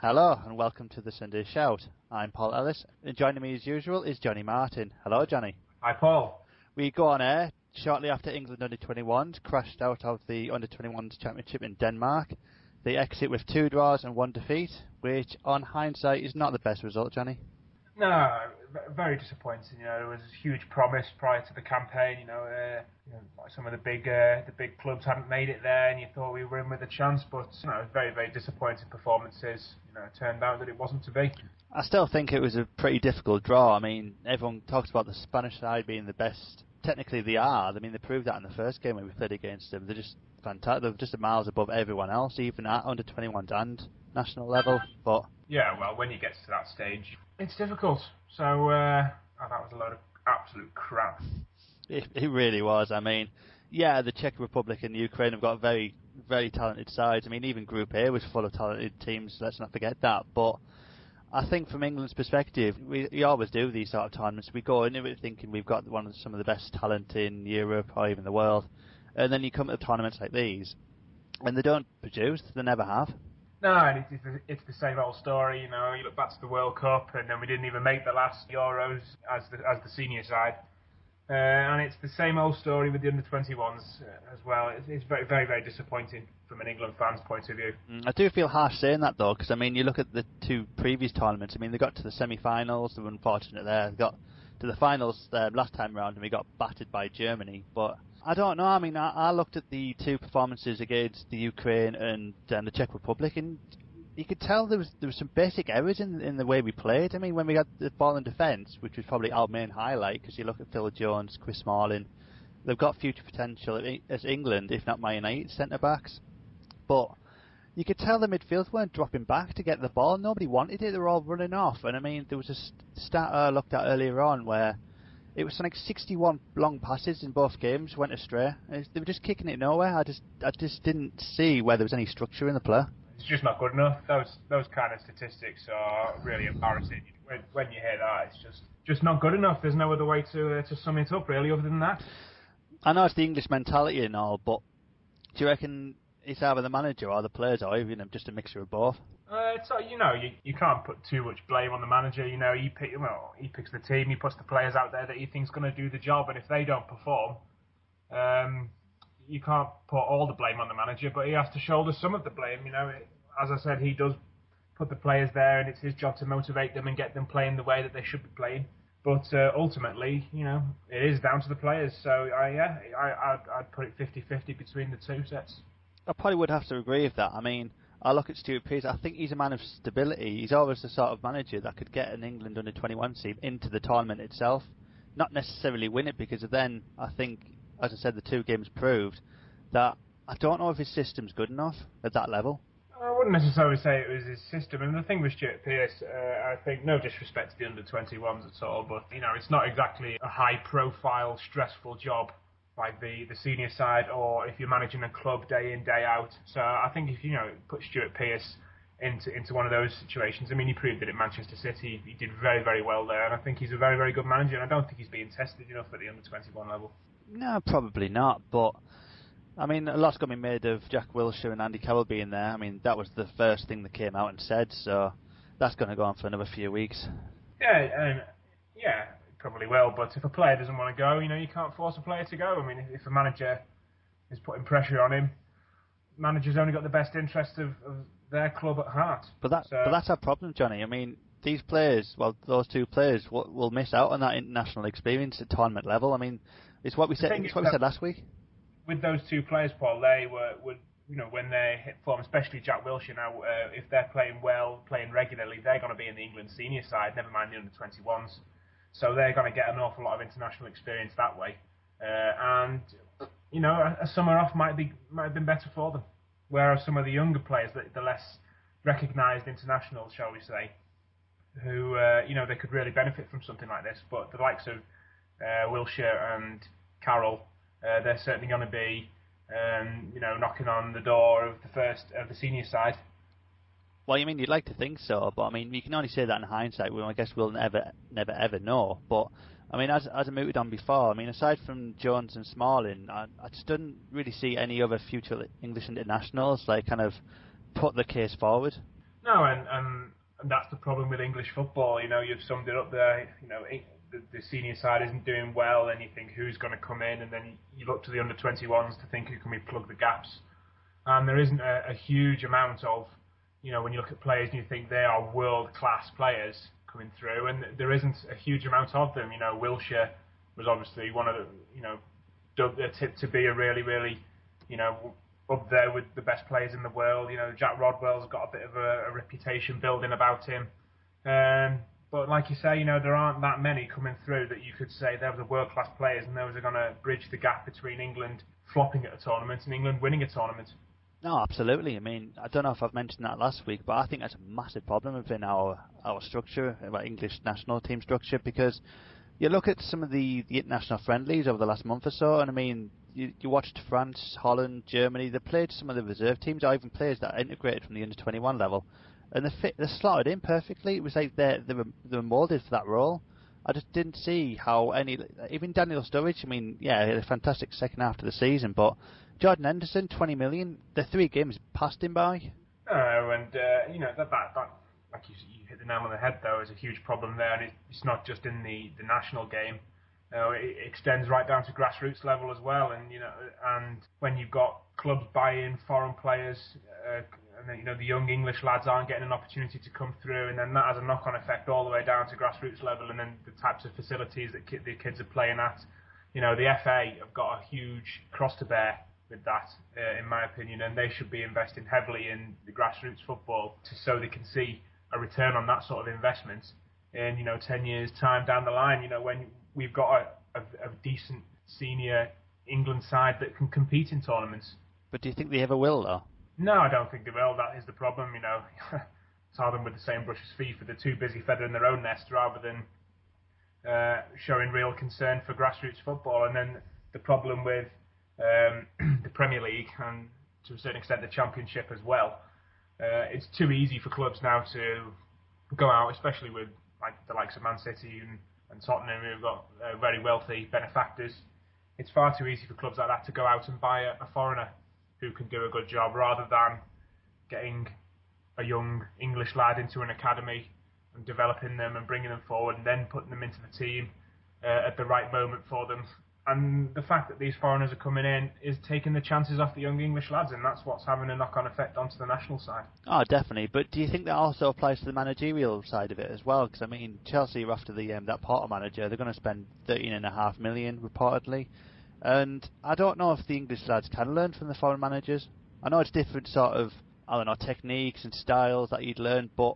Hello and welcome to the Sunday Shout. I'm Paul Ellis and joining me as usual is Johnny Martin. Hello Johnny. Hi Paul. We go on air shortly after England Under-21s crashed out of the Under-21s Championship in Denmark. They exit with 2 draws and 1 defeat, which on hindsight is not the best result, Johnny. No, very disappointing. There was huge promise prior to the campaign. Some of the big clubs hadn't made it there, and you thought we were in with a chance. But very, very disappointing performances. It turned out that it wasn't to be. I still think it was a pretty difficult draw. I mean, everyone talks about the Spanish side being the best. Technically, they are. I mean, they proved that in the first game when we played against them. They're just fantastic. They're just miles above everyone else, even at Under-21s and national level. But yeah, well, when you get to that stage, it's difficult. So that was a load of absolute crap. It really was. I mean, yeah, the Czech Republic and Ukraine have got very, very talented sides. I mean, even Group A was full of talented teams. Let's not forget that. But I think from England's perspective, we always do these sort of tournaments. We go into it thinking we've got some of the best talent in Europe or even the world. And then you come to tournaments like these, and they don't produce. They never have. No, and it's the same old story. You look back to the World Cup, and then we didn't even make the last Euros as the senior side. And it's the same old story with the Under-21s as well. It's very, very, very disappointing from an England fan's point of view. I do feel harsh saying that, though, because, I mean, you look at the 2 previous tournaments. I mean, they got to the semi-finals. They were unfortunate there. They got to the finals last time round, and we got battered by Germany. But I don't know. I mean, I looked at the 2 performances against the Ukraine and the Czech Republic, and you could tell there was some basic errors in the way we played. I mean, when we got the ball in defence, which was probably our main highlight, because you look at Phil Jones, Chris Smalling, they've got future potential as England, if not Man United centre-backs. But you could tell the midfield weren't dropping back to get the ball. Nobody wanted it. They were all running off. And, I mean, there was a stat I looked at earlier on where it was like 61 long passes in both games went astray. They were just kicking it nowhere. I just didn't see where there was any structure in the play. It's just not good enough. Those kind of statistics are really embarrassing. When you hear that, it's just not good enough. There's no other way to sum it up, really, other than that. I know it's the English mentality and all, but do you reckon it's either the manager or the players, or even just a mixture of both? You can't put too much blame on the manager. He picks the team, he puts the players out there that he thinks going to do the job, and if they don't perform, you can't put all the blame on the manager, but he has to shoulder some of the blame. As I said, he does put the players there, and it's his job to motivate them and get them playing the way that they should be playing. But ultimately, it is down to the players. So I'd put it 50-50 between the 2 sets. I probably would have to agree with that. I mean, I look at Stuart Pearce. I think he's a man of stability. He's always the sort of manager that could get an England Under-21 team into the tournament itself, not necessarily win it, because then I think, as I said, the 2 games proved that I don't know if his system's good enough at that level. I wouldn't necessarily say it was his system. And the thing with Stuart Pearce, I think, no disrespect to the Under-21s at all, but it's not exactly a high-profile, stressful job like the senior side, or if you're managing a club day in, day out. So I think if put Stuart Pearce into one of those situations, I mean, he proved it at Manchester City. He did very, very well there, and I think he's a very, very good manager, and I don't think he's being tested enough at the Under-21 level. No, probably not, but I mean, a lot's going to be made of Jack Wilshere and Andy Carroll being there. I mean, that was the first thing that came out and said, so that's going to go on for another few weeks. Yeah, probably will, but if a player doesn't want to go, you can't force a player to go. I mean, if a manager is putting pressure on him, manager's only got the best interest of their club at heart. But that's our problem, Johnny. I mean, these players, those 2 players will miss out on that international experience at tournament level. I mean, it's what we said last week. With those 2 players, Paul, they would when they hit form, especially Jack Wilshere now, if they're playing well, playing regularly, they're going to be in the England senior side, never mind the Under-21s. So they're going to get an awful lot of international experience that way. And a summer off might have been better for them. Whereas some of the younger players, the less recognised internationals, shall we say, who they could really benefit from something like this. But the likes of Wilshere and Carroll, they're certainly going to be knocking on the door of the senior side. Well, you mean you'd like to think so, but I mean you can only say that in hindsight. Well, I guess we'll never ever know. But I mean, as I mooted on before, I mean, aside from Jones and Smalling, I just didn't really see any other future English internationals kind of put the case forward. No, and that's the problem with English football. You know, you've summed it up there. You know, the senior side isn't doing well, and you think who's going to come in, and then you look to the under-21s to think who can we plug the gaps. And there isn't a huge amount of, you know, when you look at players and you think they are world-class players coming through, and there isn't a huge amount of them. You know, Wilshere was obviously one of the, you know, tipped to be a really, really, you know, up there with the best players in the world. You know, Jack Rodwell's got a bit of a reputation building about him. But like you say, you know, there aren't that many coming through that you could say those are world-class players and those are going to bridge the gap between England flopping at a tournament and England winning a tournament. No, absolutely. I mean, I don't know if I've mentioned that last week, but I think that's a massive problem within our structure, our English national team structure, because you look at some of the international friendlies over the last month or so, and I mean, you watched France, Holland, Germany, they played some of the reserve teams, or even players that are integrated from the under-21 level, and they're slotted in perfectly. It was like they were moulded for that role. I just didn't see how even Daniel Sturridge, I mean, yeah, he had a fantastic second half of the season, but Jordan Henderson, 20 million, the 3 games passed him by. You know, that like you hit the nail on the head, though, is a huge problem there, and it's not just in the national game. It extends right down to grassroots level as well, and you know, and when you've got clubs buying foreign players, and then, you know, the young English lads aren't getting an opportunity to come through, and then that has a knock-on effect all the way down to grassroots level, and then the types of facilities that the kids are playing at. You know, the FA have got a huge cross to bear with that, in my opinion, and they should be investing heavily in the grassroots football so they can see a return on that sort of investment in, you know, 10 years' time down the line. You know, when we've got a decent senior England side that can compete in tournaments. But do you think they ever will, though? No, I don't think they will. That is the problem. You know, tar them with the same brush as FIFA. They're too busy feathering their own nest rather than showing real concern for grassroots football. And then the problem with the Premier League and to a certain extent the Championship as well, it's too easy for clubs now to go out, especially with like the likes of Man City and Tottenham, who've got very wealthy benefactors. It's far too easy for clubs like that to go out and buy a foreigner who can do a good job, rather than getting a young English lad into an academy and developing them and bringing them forward and then putting them into the team at the right moment for them. And the fact that these foreigners are coming in is taking the chances off the young English lads, and that's what's having a knock-on effect onto the national side. Oh, definitely. But do you think that also applies to the managerial side of it as well? Because, I mean, Chelsea, after that Porto manager, they're going to spend $13.5 million, reportedly. And I don't know if the English lads can learn from the foreign managers. I know it's different sort of, I don't know, techniques and styles that you'd learn, but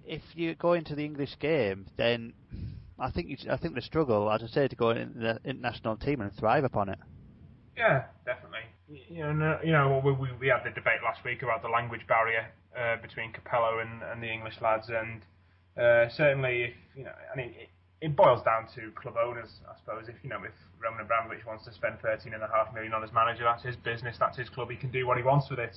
if you go into the English game, then I think they struggle, as I say, to go in the international team and thrive upon it. Yeah, definitely. You know, we had the debate last week about the language barrier between Capello and the English lads, and certainly, if you know, I mean, it boils down to club owners, I suppose. If Roman Abramovich wants to spend $13.5 million on his manager, that's his business, that's his club. He can do what he wants with it.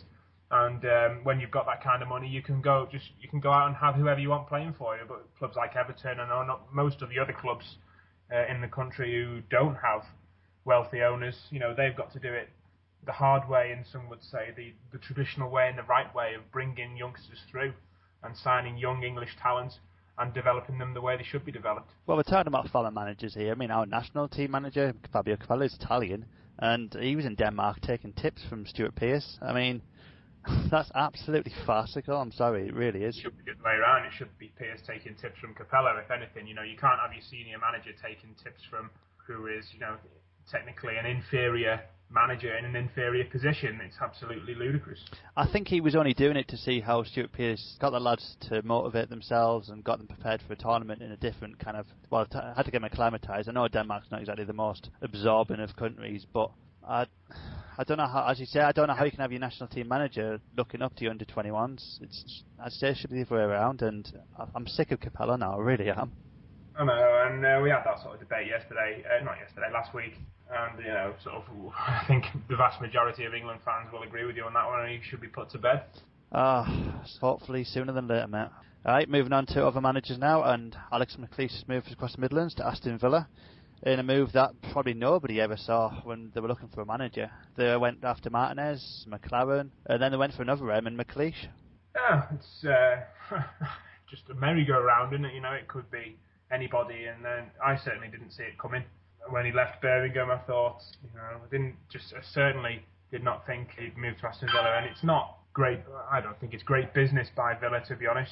And when you've got that kind of money, you can go out and have whoever you want playing for you. But clubs like Everton and not most of the other clubs in the country who don't have wealthy owners, you know, they've got to do it the hard way, and some would say the traditional way and the right way of bringing youngsters through and signing young English talent and developing them the way they should be developed. Well, we're talking about foreign managers here. I mean, our national team manager, Fabio Capello, is Italian, and he was in Denmark taking tips from Stuart Pearce. I mean, that's absolutely farcical. I'm sorry, it really is. It should be the other way around. It should be Pearce taking tips from Capello, if anything. You know, you can't have your senior manager taking tips from who is, you know, technically an inferior manager in an inferior position. It's absolutely ludicrous. I think he was only doing it to see how Stuart Pearce got the lads to motivate themselves and got them prepared for a tournament in a different kind of, well, had to get them acclimatised. I know Denmark's not exactly the most absorbing of countries, but I don't know how, as you say, I don't know how you can have your national team manager looking up to your under-21s. It's, I'd say it should be the other way around, and I'm sick of Capello now, I really am. I know, and we had that sort of debate last week, and, you know, sort of, I think the vast majority of England fans will agree with you on that one, and he should be put to bed. Hopefully sooner than later, mate. Alright, moving on to other managers now, and Alex McLeish has moved across the Midlands to Aston Villa, in a move that probably nobody ever saw when they were looking for a manager. They went after Martinez, McLaren, and then they went for another M in McLeish. Well, it's just a merry-go-round, isn't it? You know, it could be anybody, and then I certainly didn't see it coming. When he left Birmingham, I thought, I certainly did not think he'd move to Aston Villa, and it's not great. I don't think it's great business by Villa, to be honest.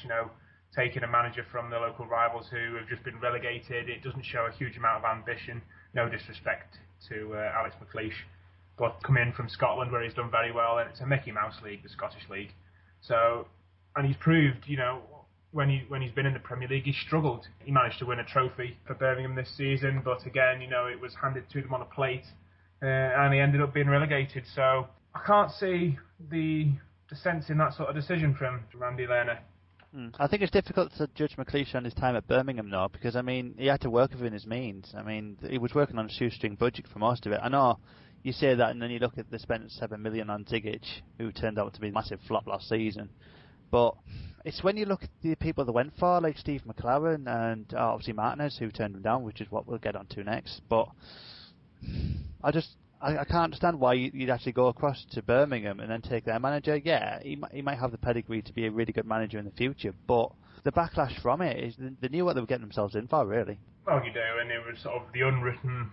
Taking a manager from the local rivals who have just been relegated, it doesn't show a huge amount of ambition. No disrespect to Alex McLeish, but come in from Scotland where he's done very well, and it's a Mickey Mouse league, the Scottish league. So, and he's proved, when he's been in the Premier League, he's struggled. He managed to win a trophy for Birmingham this season, but again, it was handed to them on a plate, and he ended up being relegated. So I can't see the sense in that sort of decision from Randy Lerner. I think it's difficult to judge McLeish on his time at Birmingham now, because he had to work within his means. He was working on a shoestring budget for most of it. I know you say that, and then you look at they spent $7 million on Zigic, who turned out to be a massive flop last season. But it's when you look at the people that went for, like Steve McLaren and obviously Martinez, who turned him down, which is what we'll get onto next. But I can't understand why you'd actually go across to Birmingham and then take their manager. Yeah, he might have the pedigree to be a really good manager in the future, but the backlash from it is they knew what they were getting themselves in for, really. Well, you do, and it was sort of the unwritten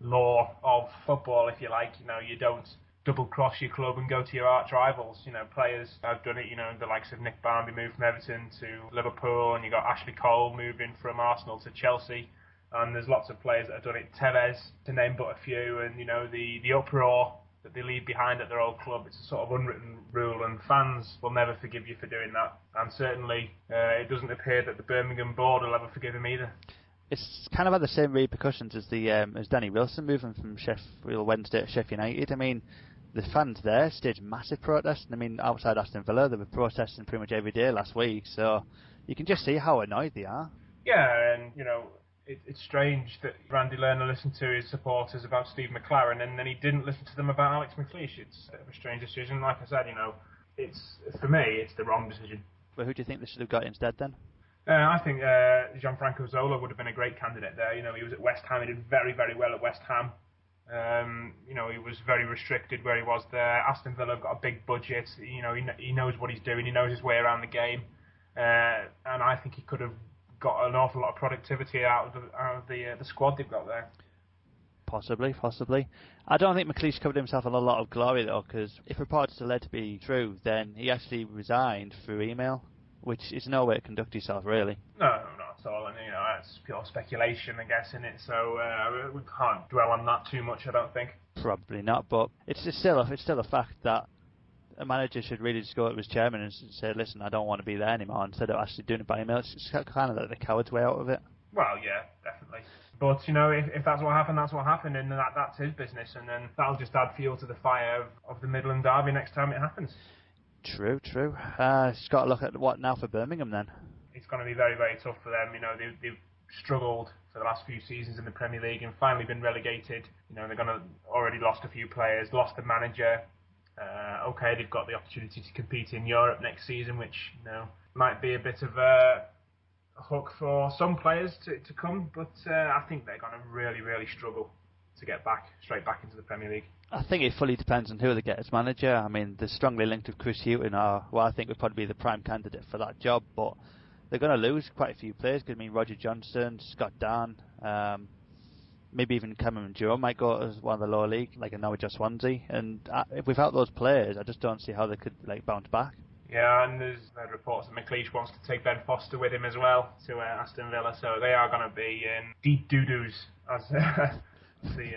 law of football, if you like. You don't double-cross your club and go to your arch-rivals. Players have done it, the likes of Nick Barmby moved from Everton to Liverpool, and you got Ashley Cole moving from Arsenal to Chelsea. And there's lots of players that have done it. Tevez, to name but a few, and the uproar that they leave behind at their old club. It's a sort of unwritten rule, and fans will never forgive you for doing that. And certainly, it doesn't appear that the Birmingham board will ever forgive him either. It's kind of had the same repercussions as as Danny Wilson moving from Sheffield Wednesday to Sheffield United. The fans there staged massive protests. Outside Aston Villa, they were protesting pretty much every day last week. So you can just see how annoyed they are. Yeah, and it's strange that Randy Lerner listened to his supporters about Steve McLaren and then he didn't listen to them about Alex McLeish. It's a bit of a strange decision. Like I said, for me, it's the wrong decision. But who do you think they should have got instead then? I think Gianfranco Zola would have been a great candidate there. He was at West Ham. He did very, very well at West Ham. He was very restricted where he was there. Aston Villa have got a big budget. He knows what he's doing. He knows his way around the game. And I think he could have got an awful lot of productivity out of the squad they've got there. Possibly. I don't think McLeish covered himself in a lot of glory though, because if reports are led to be true, then he actually resigned through email, which is no way to conduct yourself, really. No, not at all. And it's pure speculation, I guess, in it. So we can't dwell on that too much, I don't think. Probably not, but it's still a fact that a manager should really just go to his chairman and say, listen, I don't want to be there anymore, instead of actually doing it by email. It's kind of like the coward's way out of it. Well, yeah, definitely. But, if that's what happened, that's what happened, and that's his business, and then that'll just add fuel to the fire of the Midland Derby next time it happens. True. Just got to look at what now for Birmingham then. It's going to be very, very tough for them. They've struggled for the last few seasons in the Premier League and finally been relegated. They're going to already lost a few players, lost the manager. Okay, they've got the opportunity to compete in Europe next season, which might be a bit of a hook for some players to come, but I think they're going to really, really struggle to get straight back into the Premier League. I think it fully depends on who they get as manager. They're strongly linked with Chris Hughton, I think would probably be the prime candidate for that job, but they're going to lose quite a few players. Roger Johnston, Scott Dann, maybe even Cameron Joe might go as one of the lower league, like a Norwich or Swansea. And without those players, I just don't see how they could bounce back. Yeah, and there's reports that McLeish wants to take Ben Foster with him as well to Aston Villa, so they are going to be in deep doo-doos as the